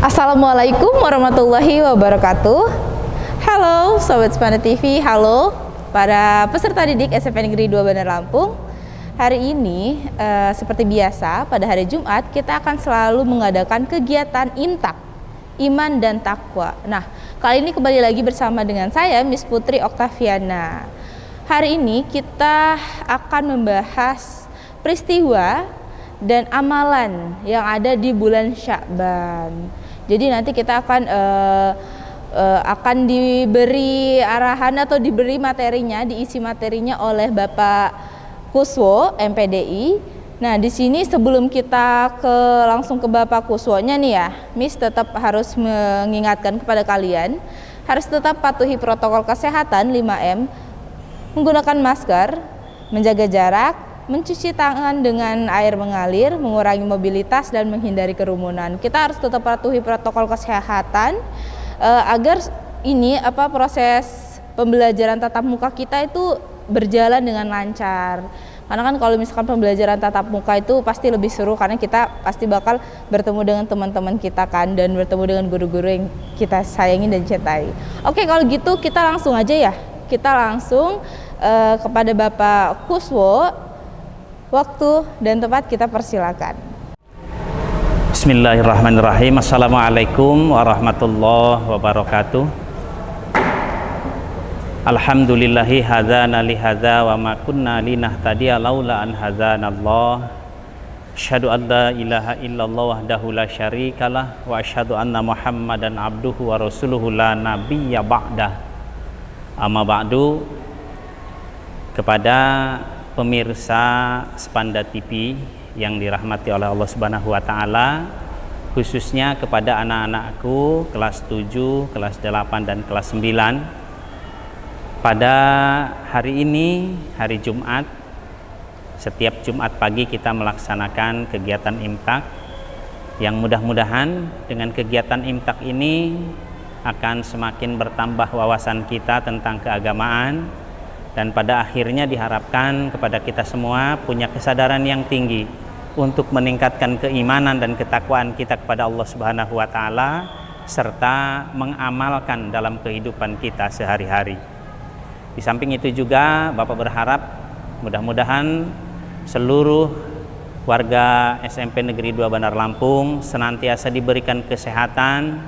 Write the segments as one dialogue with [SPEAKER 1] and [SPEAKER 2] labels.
[SPEAKER 1] Assalamualaikum warahmatullahi wabarakatuh. Halo Sobat Spanda TV, halo para peserta didik SMP Negeri 2 Bandar Lampung. Hari ini seperti biasa pada hari Jumat kita akan selalu mengadakan kegiatan imtak, iman dan takwa. Nah, kali ini kembali lagi bersama dengan saya Miss Putri Oktaviana. Hari ini kita akan membahas peristiwa dan amalan yang ada di bulan Sya'ban. Jadi nanti kita akan diberi arahan atau diberi materinya, diisi materinya oleh Bapak Kuswo MPDI. Nah, di sini sebelum kita langsung ke Bapak Kuswonya nih ya, Miss tetap harus mengingatkan kepada kalian harus tetap patuhi protokol kesehatan 5M, menggunakan masker, menjaga jarak, mencuci tangan dengan air mengalir, mengurangi mobilitas dan menghindari kerumunan. Kita harus tetap patuhi protokol kesehatan agar proses pembelajaran tatap muka kita itu berjalan dengan lancar. Karena kan kalau misalkan pembelajaran tatap muka itu pasti lebih seru karena kita pasti bakal bertemu dengan teman-teman kita kan, dan bertemu dengan guru-guru yang kita sayangi dan cintai. Oke, kalau gitu kita langsung aja ya. Kita langsung kepada Bapak Kuswo. Waktu dan tempat kita persilakan.
[SPEAKER 2] Bismillahirrahmanirrahim. Assalamualaikum warahmatullahi wabarakatuh. Alhamdulillahi hadzana li hadza wa ma kunna linahtadiya laula an hadzanallah. Asyhadu an la ilaha illallah wahdahu la syarikalah wa asyhadu anna Muhammadan abduhu wa rasuluhu la nabiyya ba'dah. Amma ba'du. Kepada pemirsa Spanda TV yang dirahmati oleh Allah Subhanahu wa taala, khususnya kepada anak-anakku kelas 7, kelas 8 dan kelas 9. Pada hari ini, hari Jumat, setiap Jumat pagi kita melaksanakan kegiatan imtak yang mudah-mudahan dengan kegiatan imtak ini akan semakin bertambah wawasan kita tentang keagamaan, dan pada akhirnya diharapkan kepada kita semua punya kesadaran yang tinggi untuk meningkatkan keimanan dan ketakwaan kita kepada Allah Subhanahu wa taala serta mengamalkan dalam kehidupan kita sehari-hari. Di samping itu juga Bapak berharap mudah-mudahan seluruh warga SMP Negeri 2 Bandar Lampung senantiasa diberikan kesehatan,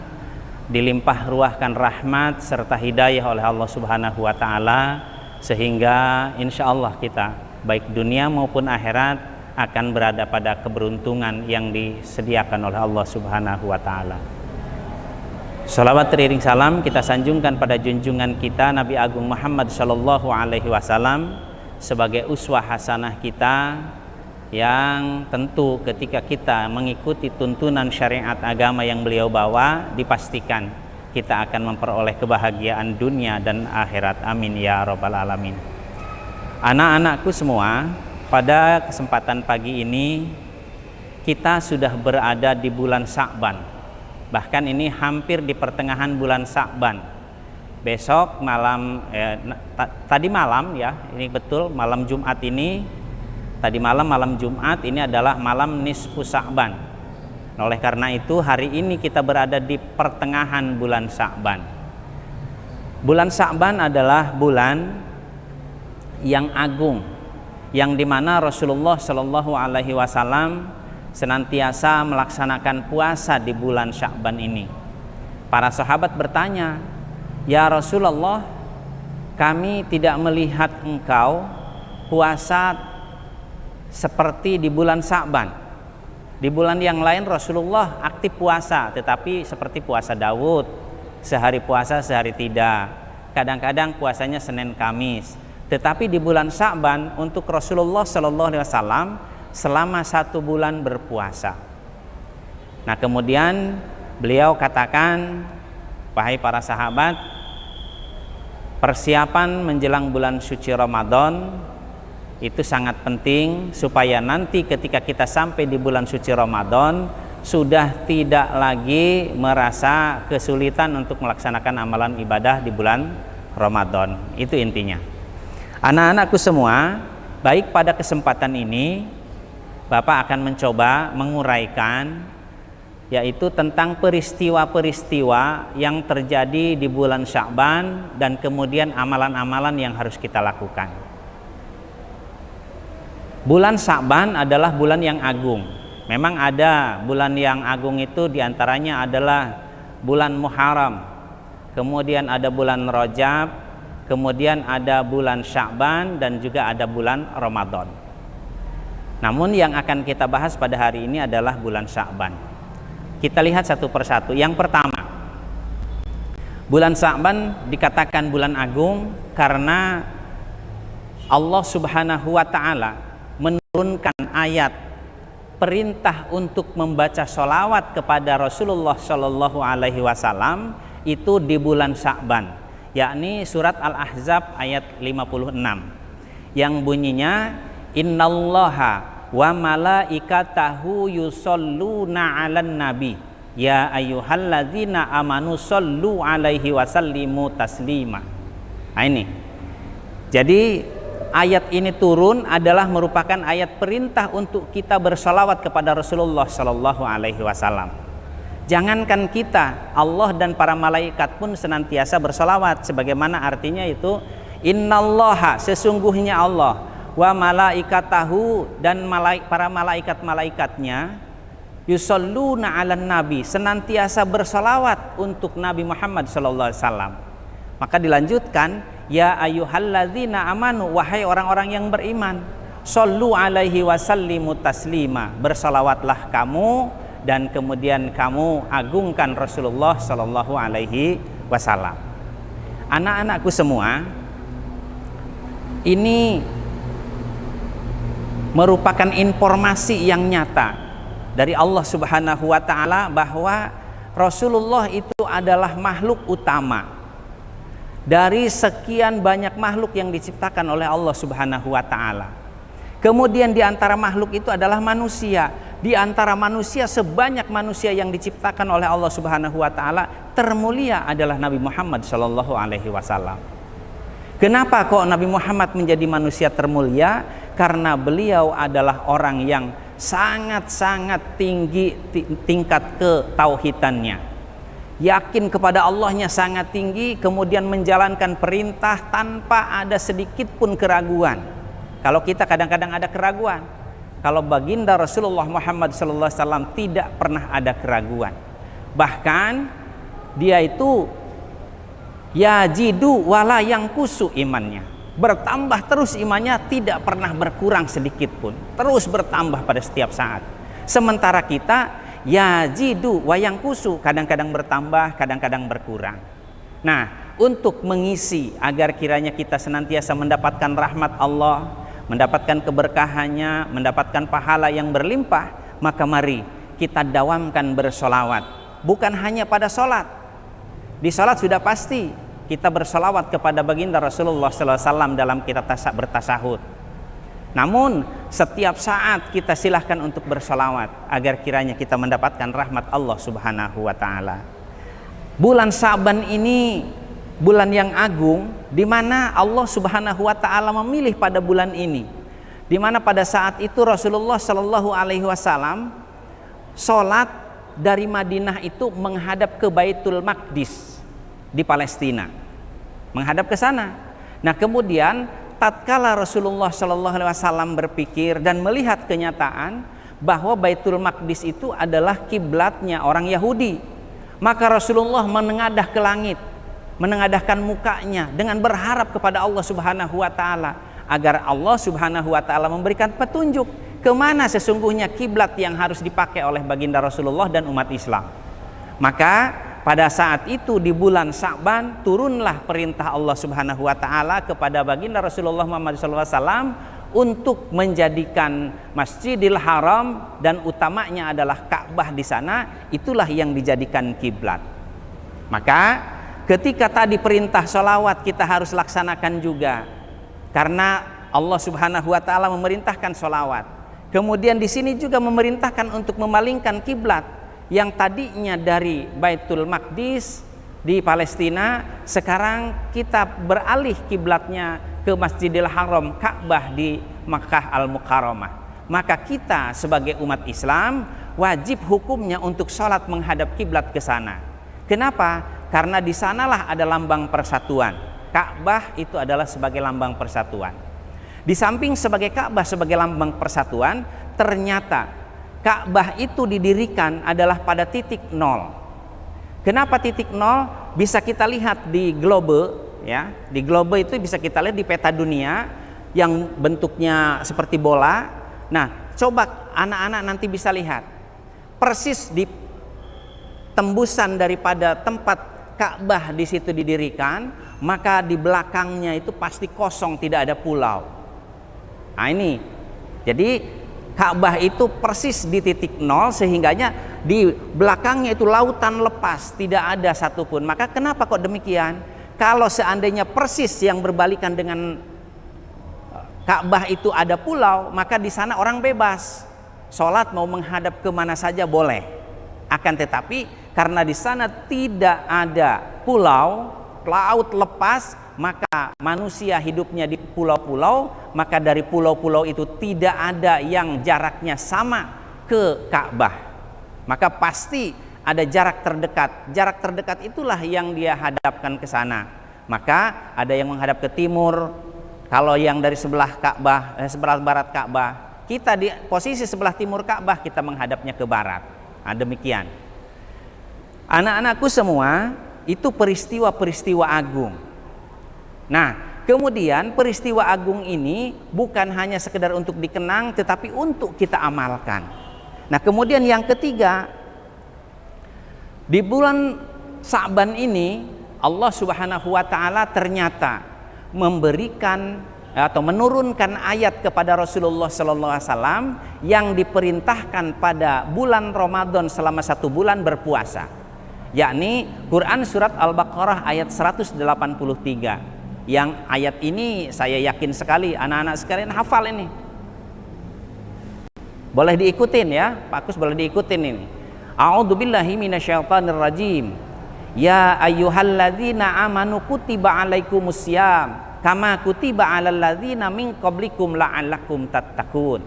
[SPEAKER 2] dilimpah ruahkan rahmat serta hidayah oleh Allah Subhanahu wa taala, sehingga insya Allah kita baik dunia maupun akhirat akan berada pada keberuntungan yang disediakan oleh Allah Subhanahu wa taala. Salawat teriring salam kita sanjungkan pada junjungan kita Nabi Agung Muhammad sallallahu alaihi wasallam sebagai uswah hasanah kita, yang tentu ketika kita mengikuti tuntunan syariat agama yang beliau bawa, dipastikan kita akan memperoleh kebahagiaan dunia dan akhirat. Amin ya rabbal alamin. Anak-anakku semua, pada kesempatan pagi ini kita sudah berada di bulan Sya'ban. Bahkan ini hampir di pertengahan bulan Sya'ban. Besok malam tadi malam ya, ini betul malam Jumat ini. Tadi malam Jumat ini adalah malam nisfu Sya'ban. Oleh karena itu hari ini kita berada di pertengahan bulan Sya'ban. Bulan Sya'ban adalah bulan yang agung, yang dimana Rasulullah Shallallahu Alaihi Wasallam senantiasa melaksanakan puasa di bulan Sya'ban ini. Para sahabat bertanya, "Ya Rasulullah, kami tidak melihat engkau puasa seperti di bulan Sya'ban. Di bulan yang lain Rasulullah aktif puasa, tetapi seperti puasa Daud, sehari puasa sehari tidak. Kadang-kadang puasanya Senin Kamis. Tetapi di bulan Sya'ban untuk Rasulullah Shallallahu Alaihi Wasallam selama 1 bulan berpuasa." Nah, kemudian beliau katakan, wahai para sahabat, persiapan menjelang bulan suci Ramadan itu sangat penting supaya nanti ketika kita sampai di bulan suci Ramadan sudah tidak lagi merasa kesulitan untuk melaksanakan amalan ibadah di bulan Ramadan. Itu intinya. Anak-anakku semua, baik pada kesempatan ini Bapak akan mencoba menguraikan yaitu tentang peristiwa-peristiwa yang terjadi di bulan Sya'ban dan kemudian amalan-amalan yang harus kita lakukan. Bulan Sya'ban adalah bulan yang agung. Memang ada bulan yang agung itu diantaranya adalah bulan Muharram, kemudian ada bulan Rajab, kemudian ada bulan Sya'ban, dan juga ada bulan Ramadan. Namun yang akan kita bahas pada hari ini adalah bulan Sya'ban. Kita lihat satu persatu. Yang pertama, bulan Sya'ban dikatakan bulan agung karena Allah Subhanahu wa Ta'ala menurunkan ayat perintah untuk membaca sholawat kepada Rasulullah Shallallahu Alaihi Wasallam itu di bulan Sya'ban, yakni surat Al-Ahzab ayat 56 yang bunyinya innallaha wa malaikatahu yusholluna 'alan nabi ya ayyuhalladzina amanu shollu 'alaihi wasallimu taslima. Nah, ini. Jadi ayat ini turun adalah merupakan ayat perintah untuk kita bersalawat kepada Rasulullah Shallallahu Alaihi Wasallam. Jangankan kita, Allah dan para malaikat pun senantiasa bersalawat, sebagaimana artinya itu innallaha, sesungguhnya Allah, wa malaikatahu, dan para malaikat-malaikatnya yusholluna 'alan nabi, senantiasa bersalawat untuk Nabi Muhammad sallallahu alaihi wasallam. Maka dilanjutkan ya ayyuhalladzina amanu, wahai orang-orang yang beriman, shollu 'alaihi wasallimu taslima, bersalawatlah kamu dan kemudian kamu agungkan Rasulullah sallallahu alaihi wasallam. Anak-anakku semua, ini merupakan informasi yang nyata dari Allah Subhanahu wa Ta'ala bahwa Rasulullah itu adalah makhluk utama dari sekian banyak makhluk yang diciptakan oleh Allah Subhanahu wa Ta'ala. Kemudian di antara makhluk itu adalah manusia. Di antara manusia, sebanyak manusia yang diciptakan oleh Allah Subhanahu wa Ta'ala, termulia adalah Nabi Muhammad Shallallahu Alaihi Wasallam. Kenapa kok Nabi Muhammad menjadi manusia termulia? Karena beliau adalah orang yang sangat-sangat tinggi tingkat ketauhidannya, yakin kepada Allahnya sangat tinggi, kemudian menjalankan perintah tanpa ada sedikit pun keraguan. Kalau kita kadang-kadang ada keraguan, kalau baginda Rasulullah Muhammad SAW tidak pernah ada keraguan. Bahkan dia itu yajidu wala yang kusu imannya, bertambah terus imannya, tidak pernah berkurang sedikit pun, terus bertambah pada setiap saat. Sementara kita yajidu wayang kusu, kadang-kadang bertambah, kadang-kadang berkurang. Nah, untuk mengisi agar kiranya kita senantiasa mendapatkan rahmat Allah, mendapatkan keberkahannya, mendapatkan pahala yang berlimpah, maka mari kita dawamkan bersolawat. Bukan hanya pada sholat. Di sholat sudah pasti kita bersalawat kepada baginda Rasulullah SAW dalam kita bertasahud. Namun setiap saat kita silahkan untuk bersalawat agar kiranya kita mendapatkan rahmat Allah Subhanahu wa Ta'ala. Bulan Sya'ban ini bulan yang agung, di mana Allah Subhanahu wa Ta'ala memilih pada bulan ini, di mana pada saat itu Rasulullah Shallallahu Alaihi Wasallam sholat dari Madinah itu menghadap ke Baitul Maqdis di Palestina, menghadap ke sana. Nah, kemudian tatkala Rasulullah Shallallahu Alaihi Wasallam berpikir dan melihat kenyataan bahwa Baitul Maqdis itu adalah kiblatnya orang Yahudi, maka Rasulullah menengadah ke langit, menengadahkan mukanya dengan berharap kepada Allah Subhanahu wa Ta'ala agar Allah Subhanahu wa Ta'ala memberikan petunjuk kemana sesungguhnya kiblat yang harus dipakai oleh baginda Rasulullah dan umat Islam. Maka pada saat itu di bulan Sya'ban turunlah perintah Allah Subhanahu wa Ta'ala kepada baginda Rasulullah Muhammad SAW untuk menjadikan Masjidil Haram dan utamanya adalah Ka'bah di sana, itulah yang dijadikan kiblat. Maka ketika tadi perintah sholawat kita harus laksanakan juga, karena Allah Subhanahu wa Ta'ala memerintahkan sholawat. Kemudian di sini juga memerintahkan untuk memalingkan kiblat yang tadinya dari Baitul Maqdis di Palestina, sekarang kita beralih kiblatnya ke Masjidil Haram, Ka'bah di Makkah Al-Mukarramah. Maka kita sebagai umat Islam
[SPEAKER 3] wajib hukumnya untuk sholat menghadap kiblat ke sana. Kenapa? Karena di sanalah ada lambang persatuan. Ka'bah itu adalah sebagai lambang persatuan. Di samping sebagai Ka'bah sebagai lambang persatuan, ternyata Ka'bah itu didirikan adalah pada titik nol. Kenapa titik nol? Bisa kita lihat di globe, ya. Di globe itu bisa kita lihat di peta dunia yang bentuknya seperti bola. Nah, coba anak-anak nanti bisa lihat persis di tembusan daripada tempat Ka'bah di situ didirikan, maka di belakangnya itu pasti kosong, tidak ada pulau. Nah ini, jadi Ka'bah itu persis di titik nol, sehingganya di belakangnya itu lautan lepas, tidak ada satupun. Maka kenapa kok demikian? Kalau seandainya persis yang berbalikan dengan Ka'bah itu ada pulau, maka di sana orang bebas, sholat mau menghadap kemana saja boleh. Akan tetapi karena di sana tidak ada pulau, laut lepas, maka manusia hidupnya di pulau-pulau, maka dari pulau-pulau itu tidak ada yang jaraknya sama ke Ka'bah. Maka pasti ada jarak terdekat. Jarak terdekat itulah yang dia hadapkan ke sana. Maka ada yang menghadap ke timur. Kalau yang dari sebelah Ka'bah, sebelah barat Ka'bah, kita di posisi sebelah timur Ka'bah, kita menghadapnya ke barat. Nah, demikian. Anak-anakku semua, itu peristiwa-peristiwa agung. Nah, kemudian peristiwa agung ini bukan hanya sekedar untuk dikenang, tetapi untuk kita amalkan. Nah, kemudian yang ketiga, di bulan Sa'ban ini Allah Subhanahu wa taala ternyata memberikan atau menurunkan ayat kepada Rasulullah sallallahu alaihi wasallam yang diperintahkan pada bulan Ramadan selama 1 bulan berpuasa, yakni Quran surat Al-Baqarah ayat 183. Yang ayat ini saya yakin sekali anak-anak sekalian hafal ini. Boleh diikutin ya, Pak Kus, boleh diikutin ini. A'udzubillahi minasyaitonirrajim. Ya ayyuhalladzina amanu kutiba alaikumussyam kama kutiba alal ladzina min qablikum la'allakum tattaqun.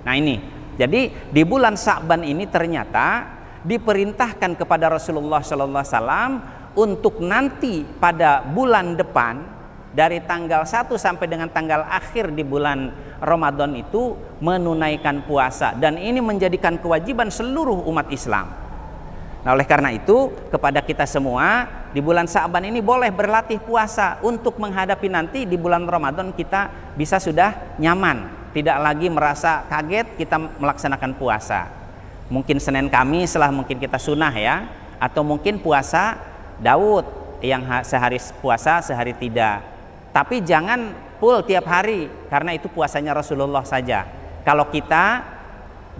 [SPEAKER 3] Nah ini, jadi di bulan Sa'ban ini ternyata diperintahkan kepada Rasulullah sallallahu alaihi wasallam untuk nanti pada bulan depan dari tanggal 1 sampai dengan tanggal akhir di bulan Ramadan itu menunaikan puasa, dan ini menjadikan kewajiban seluruh umat Islam. Nah, oleh karena itu kepada kita semua di bulan Sa'ban ini boleh berlatih puasa untuk menghadapi nanti di bulan Ramadan kita bisa sudah nyaman, tidak lagi merasa kaget kita melaksanakan puasa. Mungkin Senin Kamis lah mungkin kita sunnah ya, atau mungkin puasa Daud yang sehari puasa sehari tidak. Tapi jangan full tiap hari karena itu puasanya Rasulullah saja. Kalau kita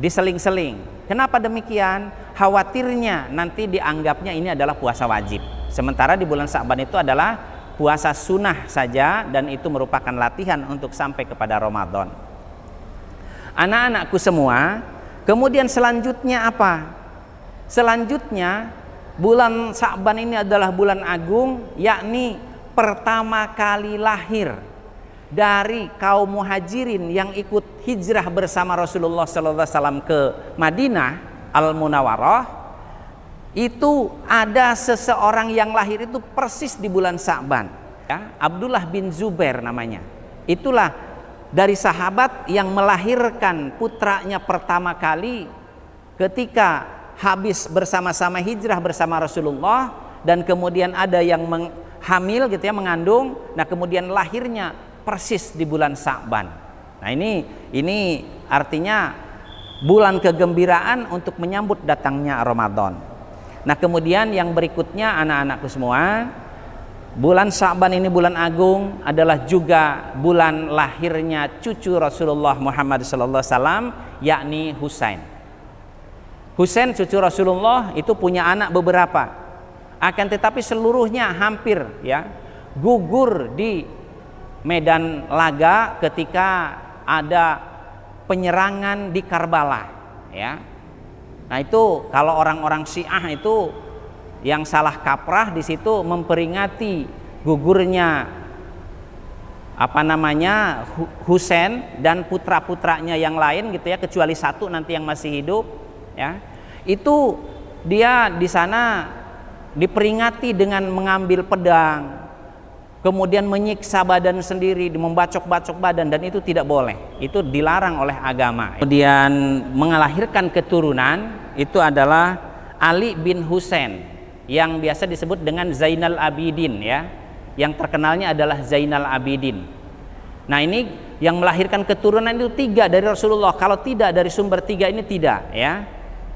[SPEAKER 3] diseling-seling. Kenapa demikian? Khawatirnya nanti dianggapnya ini adalah puasa wajib. Sementara di bulan Sa'ban itu adalah puasa sunnah saja, dan itu merupakan latihan untuk sampai kepada Ramadan. Anak-anakku semua, kemudian selanjutnya apa? Selanjutnya bulan Sa'ban ini adalah bulan agung, yakni pertama kali lahir dari kaum muhajirin yang ikut hijrah bersama Rasulullah SAW ke Madinah Al-Munawwarah. Itu ada seseorang yang lahir itu persis di bulan Sa'ban ya, Abdullah bin Zubair namanya. Itulah dari sahabat yang melahirkan putranya pertama kali ketika habis bersama-sama hijrah bersama Rasulullah, dan kemudian ada yang hamil gitu ya, mengandung. Nah, kemudian lahirnya persis di bulan Sa'ban. Nah, ini artinya bulan kegembiraan untuk menyambut datangnya Ramadan. Nah, kemudian yang berikutnya anak-anakku semua, bulan Sa'ban ini bulan agung, adalah juga bulan lahirnya cucu Rasulullah Muhammad SAW, yakni Husain. Husain cucu Rasulullah itu punya anak beberapa, akan tetapi seluruhnya hampir ya gugur di medan laga ketika ada penyerangan di Karbala ya. Nah, itu kalau orang-orang Syiah itu yang salah kaprah di situ memperingati gugurnya Husain dan putra-putranya yang lain gitu ya, kecuali satu nanti yang masih hidup ya. itu dia di sana diperingati dengan mengambil pedang, kemudian menyiksa badan sendiri, membacok-bacok badan, dan itu tidak boleh. Itu dilarang oleh agama. Kemudian melahirkan keturunan itu adalah Ali bin Husain yang biasa disebut dengan Zainal Abidin ya. Yang terkenalnya adalah Zainal Abidin. Nah, ini yang melahirkan keturunan itu 3 dari Rasulullah. Kalau tidak dari sumber 3 ini tidak ya.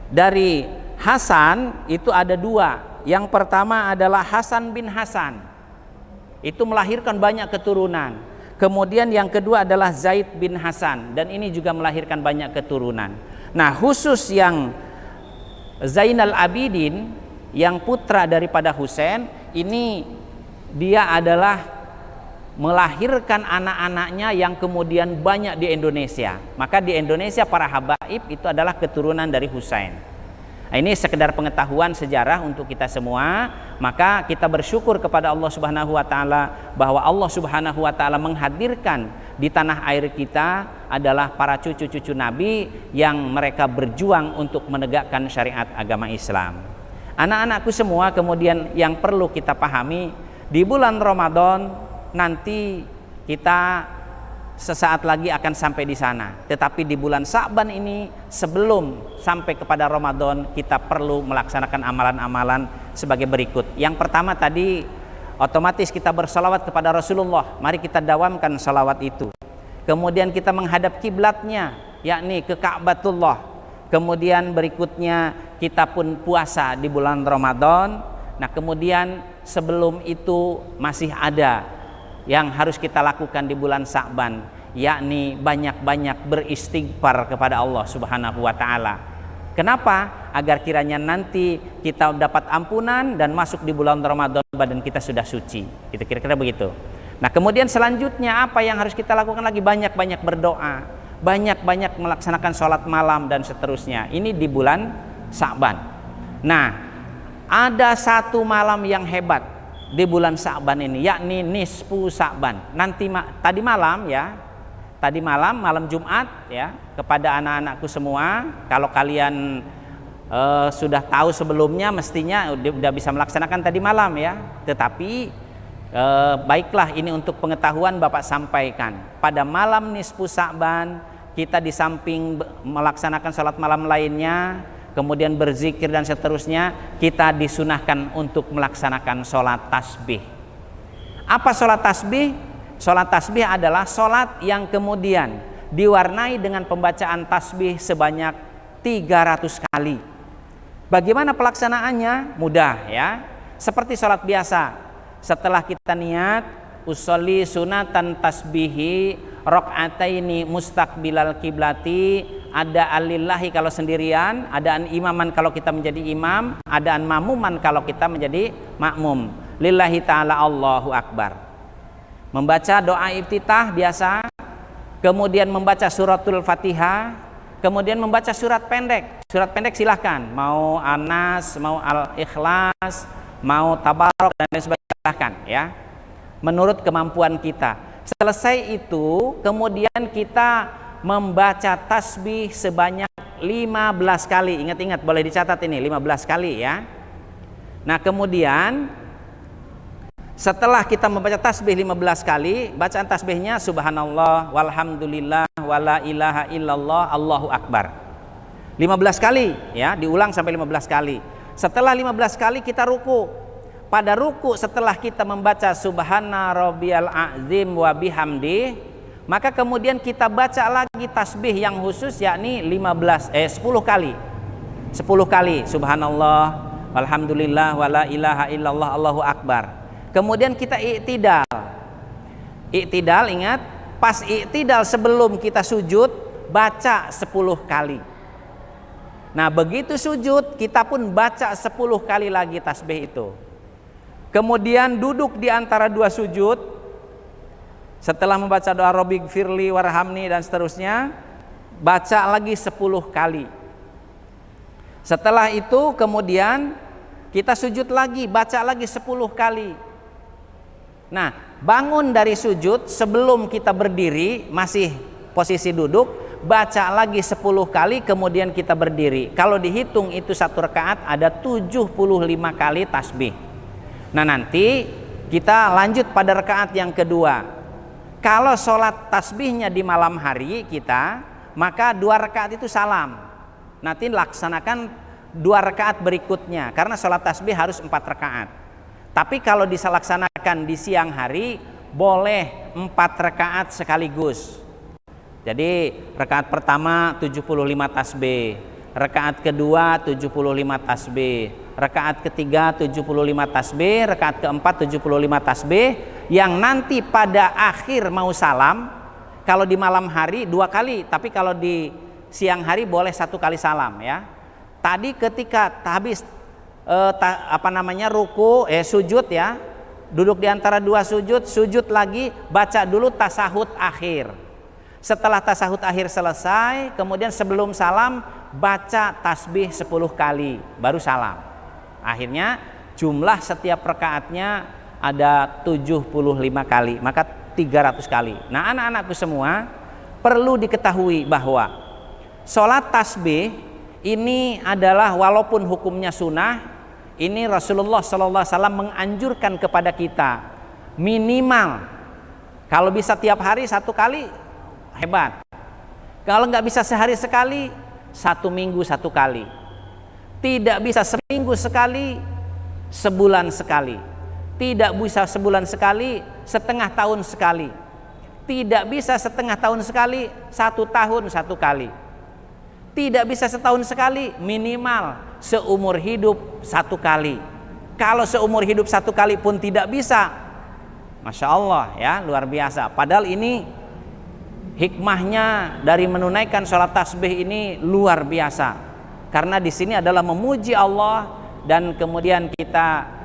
[SPEAKER 3] Dari Hasan itu ada 2. Yang pertama adalah Hasan bin Hasan. Itu melahirkan banyak keturunan. Kemudian yang kedua adalah Zaid bin Hasan, dan ini juga melahirkan banyak keturunan. Nah, khusus yang Zainal Abidin yang putra daripada Husain ini, dia adalah melahirkan anak-anaknya yang kemudian banyak di Indonesia. Maka di Indonesia para habaib itu adalah keturunan dari Husain. Nah, ini sekedar pengetahuan sejarah untuk kita semua. Maka kita bersyukur kepada Allah Subhanahu wa taala bahwa Allah Subhanahu wa taala menghadirkan di tanah air kita adalah para cucu-cucu Nabi yang mereka berjuang untuk menegakkan syariat agama Islam. Anak-anakku semua, kemudian yang perlu kita pahami, di bulan Ramadan nanti kita sesaat lagi akan sampai di sana. Tetapi di bulan Sa'ban ini, sebelum sampai kepada Ramadan, kita perlu melaksanakan amalan-amalan sebagai berikut. Yang pertama tadi, otomatis kita bersalawat kepada Rasulullah. Mari kita dawamkan salawat itu. Kemudian kita menghadap kiblatnya, yakni ke Ka'batullah. Kemudian berikutnya kita pun puasa di bulan Ramadan. Nah, kemudian sebelum itu masih ada yang harus kita lakukan di bulan Sa'ban, yakni banyak-banyak beristighfar kepada Allah Subhanahu wa taala. Kenapa? Agar kiranya nanti kita dapat ampunan dan masuk di bulan Ramadan badan kita sudah suci. Itu kira-kira begitu. Nah, kemudian selanjutnya apa yang harus kita lakukan lagi? Banyak-banyak berdoa, banyak-banyak melaksanakan sholat malam dan seterusnya. Ini di bulan Sa'ban. Nah, ada satu malam yang hebat di bulan Sa'ban ini, yakni nisfu Sa'ban. Nanti tadi malam ya, malam Jumat ya, kepada anak-anakku semua, kalau kalian sudah tahu sebelumnya mestinya udah bisa melaksanakan tadi malam ya. Tetapi baiklah, ini untuk pengetahuan Bapak sampaikan. Pada malam nisfu Sa'ban kita di samping melaksanakan salat malam lainnya, kemudian berzikir dan seterusnya, kita disunahkan untuk melaksanakan sholat tasbih. Apa sholat tasbih? Sholat tasbih adalah sholat yang kemudian diwarnai dengan pembacaan tasbih sebanyak 300 kali. Bagaimana pelaksanaannya? Mudah ya. Seperti sholat biasa. Setelah kita niat, usolli sunatan tasbihi rok'ataini mustaqbilal kiblati, ada alillahi kalau sendirian, adaan imaman kalau kita menjadi imam, adaan makmuman kalau kita menjadi makmum. Lillahi ta'ala Allahu Akbar. Membaca doa iftitah biasa, kemudian membaca suratul Fatihah, kemudian membaca surat pendek. Surat pendek silahkan, mau An-Nas, mau Al-Ikhlas, mau Tabarok dan lain sebagainya, silahkan ya. Menurut kemampuan kita. Selesai itu, kemudian kita membaca tasbih sebanyak 15 kali. Ingat-ingat, boleh dicatat ini 15 kali ya. Nah, kemudian setelah kita membaca tasbih 15 kali, bacaan tasbihnya subhanallah walhamdulillah wala ilaha illallah Allahu akbar. 15 kali ya, diulang sampai 15 kali. Setelah 15 kali kita ruku. Pada ruku setelah kita membaca subhana rabbiyal azim wa bihamdi, maka kemudian kita baca lagi tasbih yang khusus, yakni 10 kali. 10 kali subhanallah walhamdulillah wala ilaha illallah Allahu akbar. Kemudian kita i'tidal. I'tidal, ingat, pas i'tidal sebelum kita sujud baca 10 kali. Nah, begitu sujud kita pun baca 10 kali lagi tasbih itu. Kemudian duduk di antara dua sujud, setelah membaca doa Robbighfirli warhamni dan seterusnya, baca lagi 10 kali. Setelah itu kemudian kita sujud lagi, baca lagi 10 kali. Nah, bangun dari sujud sebelum kita berdiri, masih posisi duduk, baca lagi 10 kali, kemudian kita berdiri. Kalau dihitung itu satu rakaat ada 75 kali tasbih. Nah nanti kita lanjut pada rakaat yang kedua. Kalau sholat tasbihnya di malam hari kita, maka 2 rakaat itu salam. Nanti laksanakan 2 rakaat berikutnya, karena sholat tasbih harus 4 rakaat. Tapi kalau dilaksanakan di siang hari, boleh 4 rakaat sekaligus. Jadi rakaat pertama 75 tasbih, rakaat kedua 75 tasbih, rakaat ketiga 75 tasbih, rakaat keempat 75 tasbih, yang nanti pada akhir mau salam. Kalau di malam hari 2 kali, tapi kalau di siang hari boleh 1 kali salam ya. Tadi ketika habis sujud ya, duduk di antara 2 sujud, sujud lagi, baca dulu tasahud akhir. Setelah tasahud akhir selesai, kemudian sebelum salam baca tasbih 10 kali, baru salam. Akhirnya jumlah setiap rakaatnya ada 75 kali, maka 300 kali. Nah anak-anakku semua, perlu diketahui bahwa sholat tasbih ini adalah walaupun hukumnya sunnah, ini Rasulullah SAW menganjurkan kepada kita minimal kalau bisa tiap hari 1 kali, hebat. Kalau nggak bisa sehari sekali, 1 minggu 1 kali. Tidak bisa seminggu sekali, sebulan sekali. Tidak bisa sebulan sekali, setengah tahun sekali. Tidak bisa setengah tahun sekali, 1 tahun 1 kali. Tidak bisa setahun sekali, minimal seumur hidup 1 kali. Kalau seumur hidup 1 kali pun tidak bisa, Masya Allah ya, luar biasa. Padahal ini hikmahnya dari menunaikan sholat tasbih ini luar biasa. Karena di sini adalah memuji Allah dan kemudian kita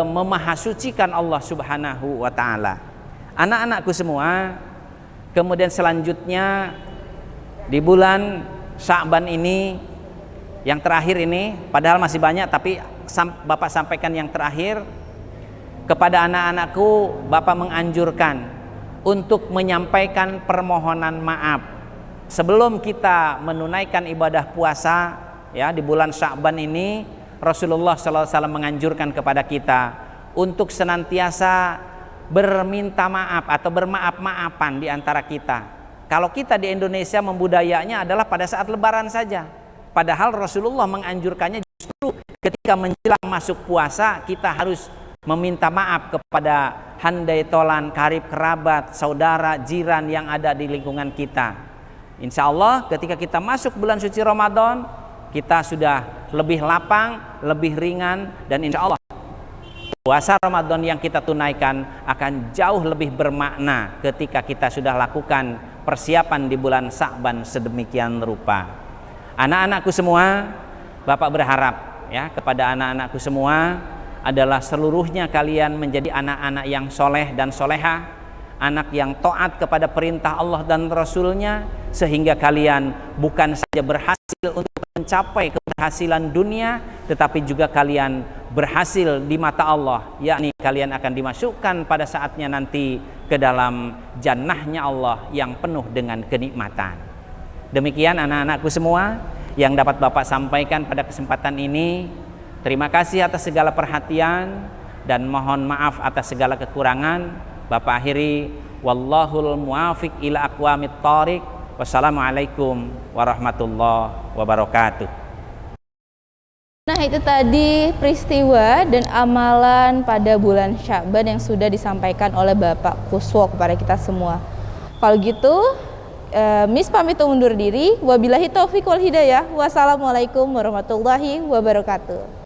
[SPEAKER 3] memahasucikan Allah Subhanahu wa Ta'ala. Anak-anakku semua, kemudian selanjutnya di bulan Sya'ban ini, yang terakhir ini, padahal masih banyak tapi Bapak sampaikan yang terakhir. Kepada anak-anakku, Bapak menganjurkan untuk menyampaikan permohonan maaf sebelum kita menunaikan ibadah puasa ya. Di bulan Sya'ban ini Rasulullah SAW menganjurkan kepada kita untuk senantiasa berminta maaf atau bermaaf-maafan di antara kita. Kalau kita di Indonesia membudayanya adalah pada saat lebaran saja. Padahal Rasulullah menganjurkannya justru ketika menjelang masuk puasa, kita harus meminta maaf kepada handai tolan, karib kerabat, saudara, jiran yang ada di lingkungan kita. Insya Allah ketika kita masuk bulan suci Ramadan, kita sudah lebih lapang, lebih ringan, dan insya Allah puasa Ramadan yang kita tunaikan akan jauh lebih bermakna ketika kita sudah lakukan persiapan di bulan Sya'ban sedemikian rupa. Anak-anakku semua, Bapak berharap ya kepada anak-anakku semua adalah seluruhnya kalian menjadi anak-anak yang soleh dan soleha, anak yang taat kepada perintah Allah dan Rasulnya, sehingga kalian bukan saja berhasil untuk mencapai keberhasilan dunia, tetapi juga kalian berhasil di mata Allah, yakni kalian akan dimasukkan pada saatnya nanti ke dalam jannahnya Allah yang penuh dengan kenikmatan. Demikian anak-anakku semua yang dapat Bapak sampaikan pada kesempatan ini. Terima kasih atas segala perhatian dan mohon maaf atas segala kekurangan. Bapak akhiri, wallahul muwafiq ila aqwamit thoriq. Wassalamualaikum warahmatullahi wabarakatuh.
[SPEAKER 1] Nah itu tadi peristiwa dan amalan pada bulan Sya'ban yang sudah disampaikan oleh Bapak Kuswo kepada kita semua. Kalau gitu Miss pamit undur diri. Wabillahi taufiq wal hidayah. Wassalamualaikum warahmatullahi wabarakatuh.